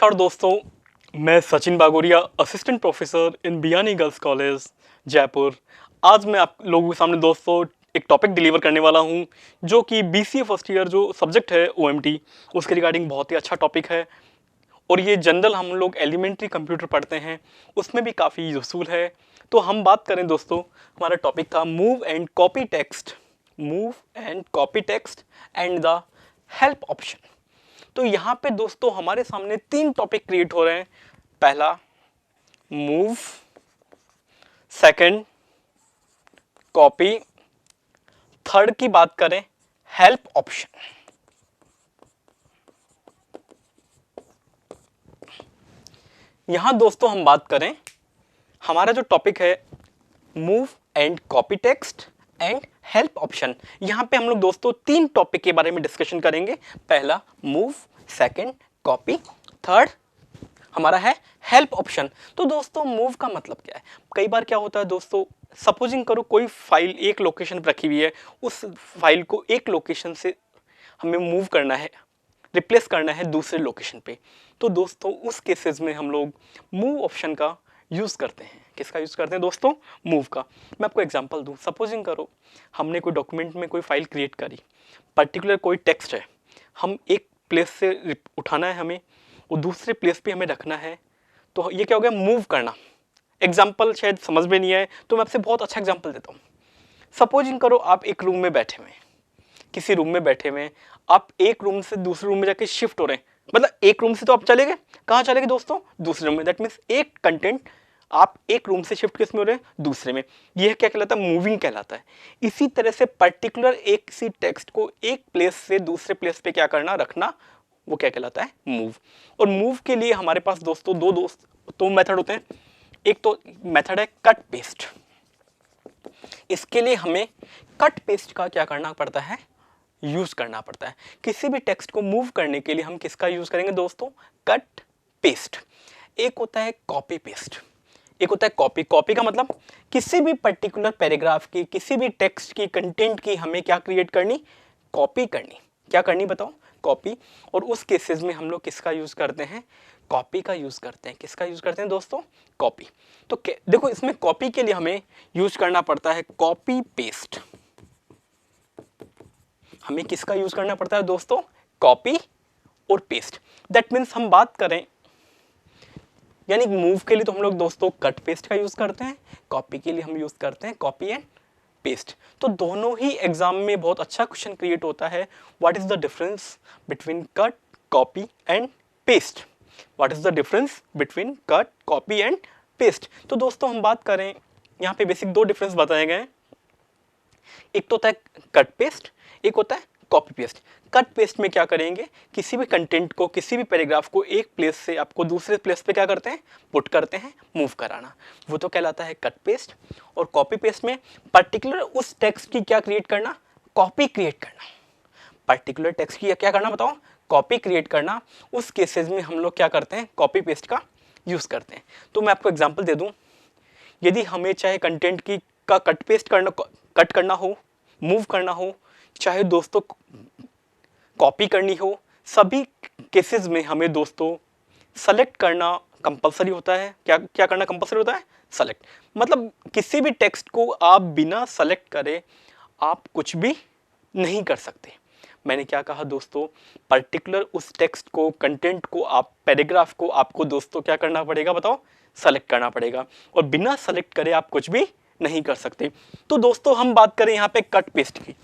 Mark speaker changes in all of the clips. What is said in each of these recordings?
Speaker 1: नमस्कार दोस्तों, मैं Sachin Bagoria, assistant professor in Biyani girls college Jaipur. आज मैं आप लोगों के सामने दोस्तों एक टॉपिक डिलीवर करने वाला हूं जो कि बीसीए फर्स्ट ईयर जो सब्जेक्ट है ओएमटी, उसके रिगार्डिंग बहुत ही अच्छा टॉपिक है। और ये जनरल हम लोग एलिमेंट्री कंप्यूटर पढ़ते हैं, उसमें भी काफ़ी यूजफुल है। तो हम बात करें दोस्तों, हमारा टॉपिक था move and copy text, move and copy text and the help option. तो यहाँ पे दोस्तों हमारे सामने तीन टॉपिक क्रिएट हो रहे हैं। पहला मूव, सेकंड कॉपी, थर्ड की बात करें हेल्प ऑप्शन। यहां दोस्तों हम बात करें, हमारा जो टॉपिक है move and copy text and help option, यहां पे हम लोग दोस्तों तीन टॉपिक के बारे में डिस्कशन करेंगे। पहला मूव, सेकंड कॉपी, थर्ड हमारा है हेल्प ऑप्शन। तो दोस्तों मूव का मतलब क्या है? कई बार क्या होता है दोस्तों, सपोजिंग करो कोई फाइल एक लोकेशन पर रखी हुई है, उस फाइल को एक लोकेशन से हमें मूव करना है, रिप्लेस करना है दूसरे लोकेशन पे। तो दोस्तों उस केसेस में हम लोग मूव ऑप्शन का यूज़ करते हैं। किसका यूज़ करते हैं दोस्तों? मूव का। मैं आपको एग्जांपल दूं, सपोजिंग करो हमने कोई डॉक्यूमेंट में कोई फाइल क्रिएट करी, पर्टिकुलर कोई टेक्स्ट है, हम एक प्लेस से उठाना है हमें और दूसरे प्लेस पे हमें रखना है। तो ये क्या हो गया? मूव करना। एग्जाम्पल शायद समझ में नहीं आए तो मैं आपसे बहुत अच्छा एग्जाम्पल देता हूँ। सपोजिंग करो आप एक रूम में बैठे हुए हैं, किसी रूम में बैठे हुए हैं, आप एक रूम से दूसरे रूम में जाके शिफ्ट हो रहे हैं। मतलब एक रूम से तो आप चले गए, कहाँ चले गए दोस्तों? दूसरे रूम में। दैट मीन्स एक कंटेंट आप एक रूम से शिफ्ट किस में हो रहे हैं? दूसरे में। यह क्या कहलाता है? मूविंग कहलाता है। इसी तरह से पर्टिकुलर एक सी टेक्स्ट को एक प्लेस से दूसरे प्लेस पे क्या करना, रखना, वो क्या कहलाता है? मूव। और मूव के लिए हमारे पास दोस्तों दो मेथड होते हैं। एक तो मेथड है कट पेस्ट। इसके लिए हमें कट पेस्ट का क्या करना पड़ता है? यूज करना पड़ता है। किसी भी टेक्स्ट को मूव करने के लिए हम किसका यूज करेंगे दोस्तों? Cut paste. एक होता है कॉपी पेस्ट, एक होता है कॉपी। कॉपी का मतलब किसी भी पर्टिकुलर पैराग्राफ की, किसी भी टेक्स्ट की, कंटेंट की हमें क्या क्रिएट करनी? कॉपी करनी। क्या करनी बताओ? कॉपी। और उस केसेस में हम लोग किसका यूज करते हैं? कॉपी का यूज करते हैं। किसका यूज करते हैं दोस्तों? कॉपी। तो देखो इसमें कॉपी के लिए हमें यूज करना पड़ता है कॉपी पेस्ट। हमें किसका यूज करना पड़ता है दोस्तों? कॉपी और पेस्ट। दैट मीन्स हम बात करें, यानी मूव के लिए तो हम लोग दोस्तों कट पेस्ट का यूज करते हैं, कॉपी के लिए हम यूज करते हैं कॉपी एंड पेस्ट। तो दोनों ही एग्जाम में बहुत अच्छा क्वेश्चन क्रिएट होता है। What is the difference between cut, copy and paste? What is the difference between cut, copy and paste? तो दोस्तों हम बात करें, यहाँ पे बेसिक दो डिफरेंस बताए गए हैं। एक तो होता है कट पेस्ट, एक होता है कॉपी पेस्ट। कट पेस्ट में क्या करेंगे? किसी भी कंटेंट को, किसी भी पैराग्राफ को एक प्लेस से आपको दूसरे प्लेस पे क्या करते हैं? पुट करते हैं, मूव कराना, वो तो कहलाता है कट पेस्ट। और कॉपी पेस्ट में पर्टिकुलर उस टेक्स्ट की क्या क्रिएट करना? कॉपी क्रिएट करना। पर्टिकुलर टेक्स्ट की क्या करना बताओ? कॉपी क्रिएट करना। उस केसेस में हम लोग क्या करते हैं? कॉपी पेस्ट का यूज करते हैं। तो मैं आपको एग्जाम्पल दे दूं, यदि हमें चाहे कंटेंट की का कट पेस्ट करना, कट करना हो, मूव करना हो, चाहे दोस्तों कॉपी करनी हो, सभी केसेस में हमें दोस्तों सेलेक्ट करना कंपलसरी होता है। क्या क्या करना कंपलसरी होता है? सेलेक्ट। मतलब किसी भी टेक्स्ट को आप बिना सेलेक्ट करे आप कुछ भी नहीं कर सकते। मैंने क्या कहा दोस्तों? पर्टिकुलर उस टेक्स्ट को, कंटेंट को, आप पैराग्राफ को आपको दोस्तों क्या करना पड़ेगा बताओ? सेलेक्ट करना पड़ेगा। और बिना सेलेक्ट करे आप कुछ भी नहीं कर सकते। तो दोस्तों हम बात करें यहाँ पे कट पेस्ट की,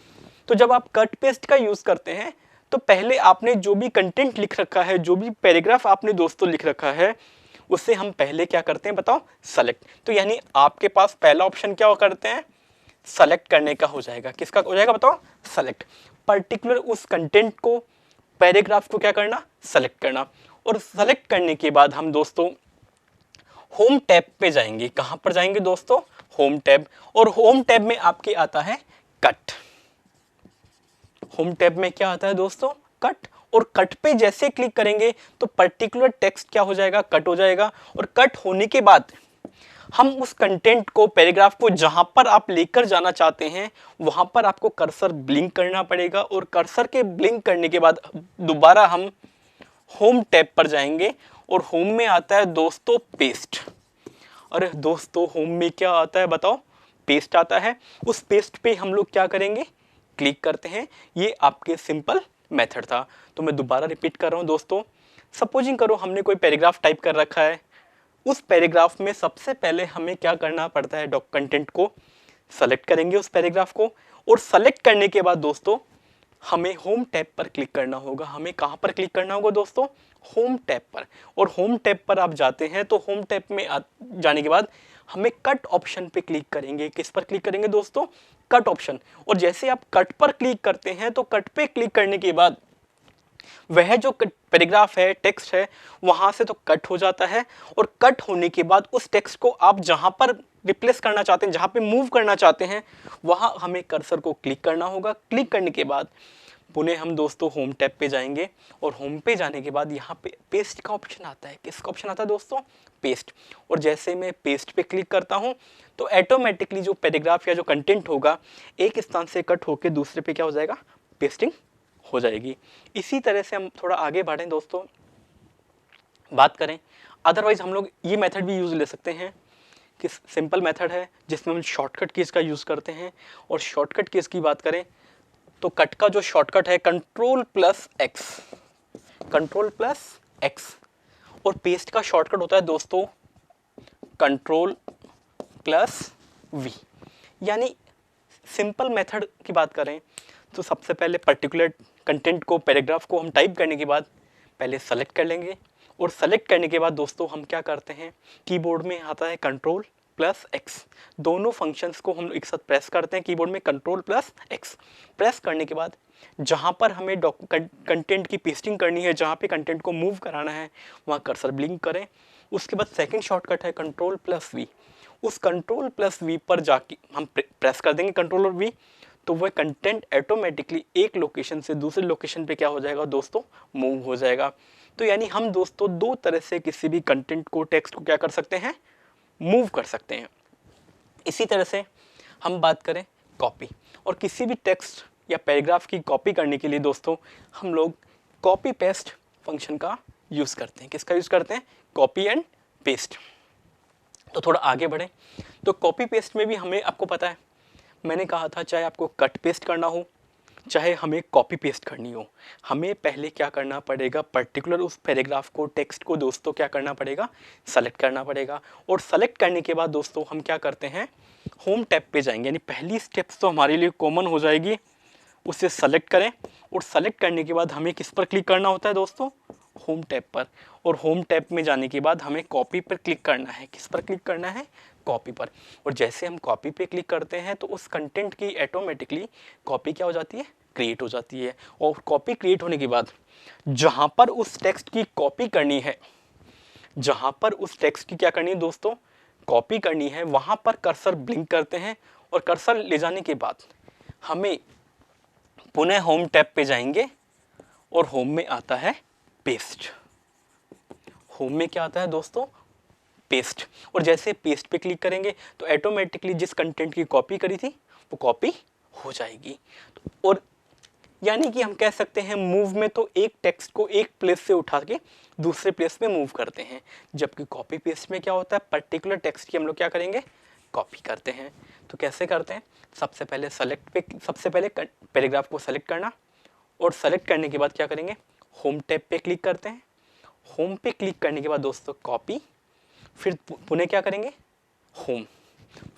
Speaker 1: तो जब आप कट पेस्ट का यूज करते हैं तो पहले आपने जो भी कंटेंट लिख रखा है, जो भी पैराग्राफ आपने दोस्तों लिख रखा है, उससे हम पहले क्या करते हैं बताओ? सेलेक्ट। तो यानी आपके पास पहला ऑप्शन क्या करते हैं? सेलेक्ट करने का हो जाएगा। किसका हो जाएगा बताओ? सेलेक्ट। पर्टिकुलर उस कंटेंट को, पैराग्राफ को क्या करना? सेलेक्ट करना। और सेलेक्ट करने के बाद हम दोस्तों होम टैब पे जाएंगे। कहां पर जाएंगे दोस्तों? Home tab. और होम टैब में आपके आता है कट। होम टैब में क्या आता है दोस्तों? कट। और कट पे जैसे क्लिक करेंगे तो पर्टिकुलर टेक्स्ट क्या हो जाएगा? कट हो जाएगा। और कट होने के बाद हम उस कंटेंट को, पैराग्राफ को जहां पर आप लेकर जाना चाहते हैं वहां पर आपको कर्सर ब्लिंक करना पड़ेगा। और कर्सर के ब्लिंक करने के बाद दोबारा हम होम टैब पर जाएंगे और होम में आता है दोस्तों पेस्ट। अरे दोस्तों होम में क्या आता है बताओ, पेस्ट आता है। उस पेस्ट पे हम लोग क्या करेंगे, क्लिक करते हैं। ये आपके सिंपल मेथड था। तो मैं दोबारा रिपीट कर रहा हूँ दोस्तों। सपोजिंग करो हमने कोई पैराग्राफ टाइप कर रखा है, उस पैराग्राफ में सबसे पहले हमें क्या करना पड़ता है, कंटेंट को सेलेक्ट करेंगे उस पैराग्राफ को, और सेलेक्ट करने के बाद दोस्तों हमें होम टैब पर क्लिक करना होगा। हमें कहाँ पर क्लिक करना होगा दोस्तों, होम टैब पर। और होम टैब पर आप जाते हैं तो होम टैब में जाने के बाद हमें कट ऑप्शन पे क्लिक करेंगे। किस पर क्लिक करेंगे दोस्तों, कट ऑप्शन। और जैसे आप कट पर क्लिक करते हैं तो कट पे क्लिक करने के बाद वह जो पैराग्राफ है, टेक्स्ट है, वहां से तो कट हो जाता है। और कट होने के बाद उस टेक्स्ट को आप जहां पर रिप्लेस करना चाहते हैं, जहां पे मूव करना चाहते हैं, वहां हमें कर्सर को क्लिक करना होगा। क्लिक करने के बाद पुनः हम दोस्तों होम टैब पे जाएंगे, और होम पे जाने के बाद यहाँ पे पेस्ट का ऑप्शन आता है। किसका ऑप्शन आता है दोस्तों, पेस्ट। और जैसे मैं पेस्ट पे क्लिक करता हूँ तो ऑटोमेटिकली जो पैराग्राफ या जो कंटेंट होगा एक स्थान से कट होकर दूसरे पे क्या हो जाएगा, पेस्टिंग हो जाएगी। इसी तरह से हम थोड़ा आगे बढ़ें दोस्तों, बात करें। अदरवाइज हम लोग ये मेथड भी यूज ले सकते हैं कि सिंपल मेथड है जिसमें हम शॉर्टकट कीज का यूज करते हैं। और शॉर्टकट कीज की बात करें तो कट का जो शॉर्टकट है control plus x, control plus x. और पेस्ट का शॉर्टकट होता है दोस्तों कंट्रोल प्लस वी। यानी सिंपल मेथड की बात करें तो सबसे पहले पर्टिकुलर कंटेंट को, पैराग्राफ को हम टाइप करने के बाद पहले सेलेक्ट कर लेंगे। और सेलेक्ट करने के बाद दोस्तों हम क्या करते हैं, कीबोर्ड में आता है कंट्रोल प्लस एक्स। दोनों फंक्शंस को हम एक साथ प्रेस करते हैं कीबोर्ड में, कंट्रोल प्लस एक्स। प्रेस करने के बाद जहाँ पर हमें कंटेंट की पेस्टिंग करनी है, जहाँ पे कंटेंट को मूव कराना है, वहाँ कर्सर ब्लिंक करें। उसके बाद सेकंड शॉर्टकट है कंट्रोल प्लस वी। उस कंट्रोल प्लस वी पर जाके हम प्रेस कर देंगे कंट्रोल और वी, तो वह कंटेंट ऑटोमेटिकली एक लोकेशन से दूसरे लोकेशन पे क्या हो जाएगा दोस्तों, मूव हो जाएगा। तो यानी हम दोस्तों दो तरह से किसी भी कंटेंट को, टेक्स्ट को क्या कर सकते हैं, मूव कर सकते हैं। इसी तरह से हम बात करें कॉपी, और किसी भी टेक्स्ट या पैराग्राफ की कॉपी करने के लिए दोस्तों हम लोग कॉपी पेस्ट फंक्शन का यूज़ करते हैं। किसका यूज़ करते हैं, कॉपी एंड पेस्ट। तो थोड़ा आगे बढ़ें तो कॉपी पेस्ट में भी हमें, आपको पता है मैंने कहा था, चाहे आपको कट पेस्ट करना हो चाहे हमें कॉपी पेस्ट करनी हो, हमें पहले क्या करना पड़ेगा, पर्टिकुलर उस पैराग्राफ को, टेक्स्ट को दोस्तों क्या करना पड़ेगा, सेलेक्ट करना पड़ेगा। और सेलेक्ट करने के बाद दोस्तों हम क्या करते हैं, होम टैब पे जाएंगे। यानी पहली स्टेप्स तो हमारे लिए कॉमन हो जाएगी, उसे सेलेक्ट करें। और सेलेक्ट करने के बाद हमें किस पर क्लिक करना होता है दोस्तों, होम टैब पर। और होम टैब में जाने के बाद हमें कॉपी पर क्लिक करना है। किस पर क्लिक करना है, कॉपी पर। और जैसे हम कॉपी पे क्लिक करते हैं तो उस कंटेंट की ऑटोमेटिकली कॉपी क्या हो जाती है, क्रिएट हो जाती है। और कॉपी क्रिएट होने के बाद जहाँ पर उस टेक्स्ट की कॉपी करनी है, जहाँ पर उस टेक्स्ट की क्या करनी है दोस्तों, कॉपी करनी है, वहाँ पर कर्सर ब्लिंक करते हैं। और कर्सर ले जाने के बाद हमें पुनः होम टैब पे जाएंगे, और होम में आता है पेस्ट। होम में क्या आता है दोस्तों, पेस्ट। और जैसे पेस्ट पे क्लिक करेंगे तो ऑटोमेटिकली जिस कंटेंट की कॉपी करी थी वो कॉपी हो जाएगी। और यानी कि हम कह सकते हैं मूव में तो एक टेक्स्ट को एक प्लेस से उठा के दूसरे प्लेस में मूव करते हैं, जबकि कॉपी पेस्ट में क्या होता है, पर्टिकुलर टेक्स्ट की हम लोग क्या करेंगे, कॉपी करते हैं। तो कैसे करते हैं, सबसे पहले पैराग्राफ को सेलेक्ट करना, और सेलेक्ट करने के बाद क्या करेंगे, होम टैब पे क्लिक करते हैं। होम पे क्लिक करने के बाद दोस्तों कॉपी, फिर पुनः क्या करेंगे, होम,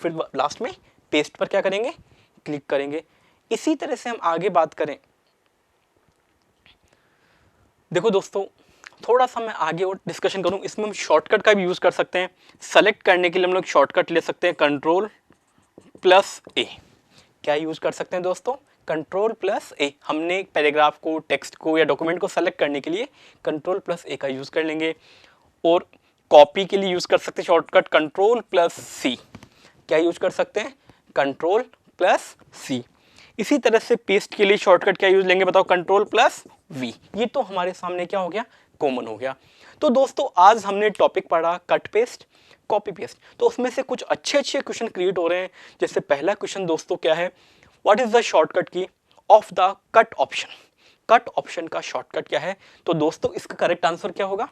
Speaker 1: फिर लास्ट में पेस्ट पर क्या करेंगे, क्लिक करेंगे। इसी तरह से हम आगे बात करें, देखो दोस्तों थोड़ा सा मैं आगे और डिस्कशन करूं, इसमें हम शॉर्टकट का भी यूज़ कर सकते हैं। सेलेक्ट करने के लिए हम लोग शॉर्टकट ले सकते हैं कंट्रोल प्लस ए। क्या यूज़ कर सकते हैं दोस्तों, कंट्रोल प्लस ए। हमने पैराग्राफ को, टेक्स्ट को या डॉक्यूमेंट को सेलेक्ट करने के लिए कंट्रोल प्लस ए का यूज़ कर लेंगे। और कॉपी के लिए यूज़ कर सकते हैं शॉर्टकट कंट्रोल प्लस सी। क्या यूज़ कर सकते हैं, कंट्रोल प्लस सी। इसी तरह से पेस्ट के लिए शॉर्टकट क्या यूज़ लेंगे बताओ, कंट्रोल प्लस वी। ये तो हमारे सामने क्या हो गया, कॉमन हो गया। तो दोस्तों आज हमने टॉपिक पढ़ा कट पेस्ट, कॉपी पेस्ट। तो उसमें से कुछ अच्छे क्वेश्चन क्रिएट हो रहे हैं। जैसे पहला क्वेश्चन दोस्तों क्या है, what is the shortcut key of the cut option. Cut option का शॉर्टकट क्या है, तो दोस्तों इसका करेक्ट आंसर क्या होगा,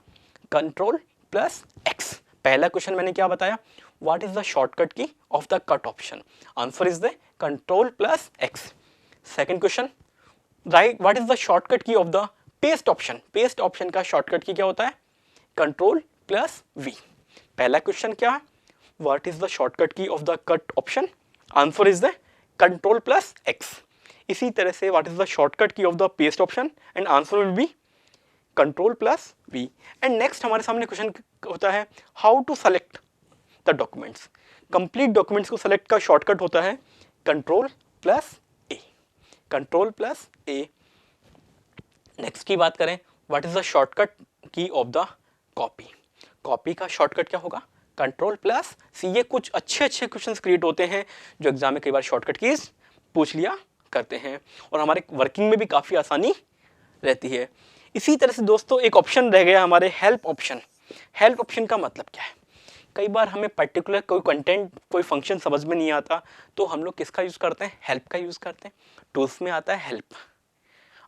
Speaker 1: कंट्रोल प्लस एक्स। पहला क्वेश्चन मैंने क्या बताया, what is the shortcut key of the cut option, answer is the control plus X. Second question, right, what is the shortcut key of the paste option, paste option का shortcut key क्या होता है, control plus v. पहला question क्या है, what is the shortcut key of the cut option, answer is the control plus x. इसी तरह से what is the shortcut key of the paste option, and answer will be control plus v. And next हमारे सामने question होता है, how to select the documents, complete documents को select का shortcut होता है control plus a, control plus a. Next की बात करें, what is the shortcut key of the copy, copy का शॉर्टकट क्या होगा, कंट्रोल प्लस सी। ये कुछ अच्छे अच्छे क्वेश्चंस क्रिएट होते हैं जो एग्जाम में कई बार शॉर्टकट कीज पूछ लिया करते हैं और हमारे वर्किंग में भी काफ़ी आसानी रहती है। इसी तरह से दोस्तों एक ऑप्शन रह गया हमारे हेल्प ऑप्शन। हेल्प ऑप्शन का मतलब क्या है, कई बार हमें पर्टिकुलर कोई कंटेंट कोई फंक्शन समझ में नहीं आता तो हम लोग किसका यूज़ करते हैं, हेल्प का यूज़ करते हैं। टूल्स में आता है हेल्प,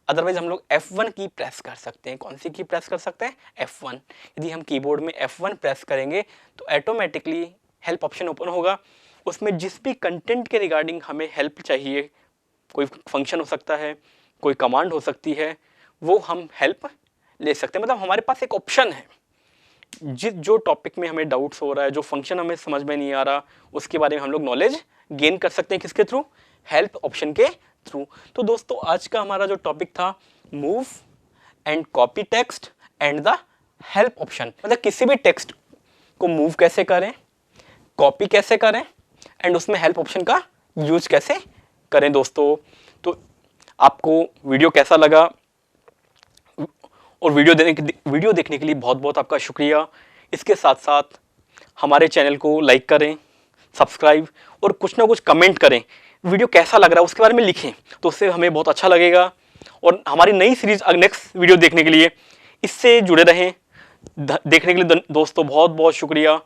Speaker 1: अदरवाइज हम लोग F1 की प्रेस कर सकते हैं। कौन सी की प्रेस कर सकते हैं, F1। यदि हम कीबोर्ड में F1 प्रेस करेंगे तो ऑटोमेटिकली हेल्प ऑप्शन ओपन होगा, उसमें जिस भी कंटेंट के रिगार्डिंग हमें हेल्प चाहिए, कोई फंक्शन हो सकता है, कोई कमांड हो सकती है, वो हम हेल्प ले सकते हैं। मतलब हमारे पास एक ऑप्शन है, जो टॉपिक में हमें डाउट्स हो रहा है, जो फंक्शन हमें समझ में नहीं आ रहा, उसके बारे में हम लोग नॉलेज गेन कर सकते हैं, किसके थ्रू, हेल्प ऑप्शन के थ्रू। तो दोस्तों आज का हमारा जो टॉपिक था, move and copy text and the help option, मतलब किसी भी टेक्स्ट को मूव कैसे करें, कॉपी कैसे करें एंड उसमें हेल्प ऑप्शन का यूज कैसे करें। दोस्तों तो आपको वीडियो कैसा लगा, और वीडियो देखने के लिए बहुत बहुत आपका शुक्रिया। इसके साथ साथ हमारे चैनल को लाइक करें, सब्सक्राइब और कुछ ना कुछ कमेंट करें, वीडियो कैसा लग रहा है उसके बारे में लिखें, तो उससे हमें बहुत अच्छा लगेगा। और हमारी नई सीरीज नेक्स्ट वीडियो देखने के लिए इससे जुड़े रहें। देखने के लिए दोस्तों बहुत बहुत शुक्रिया।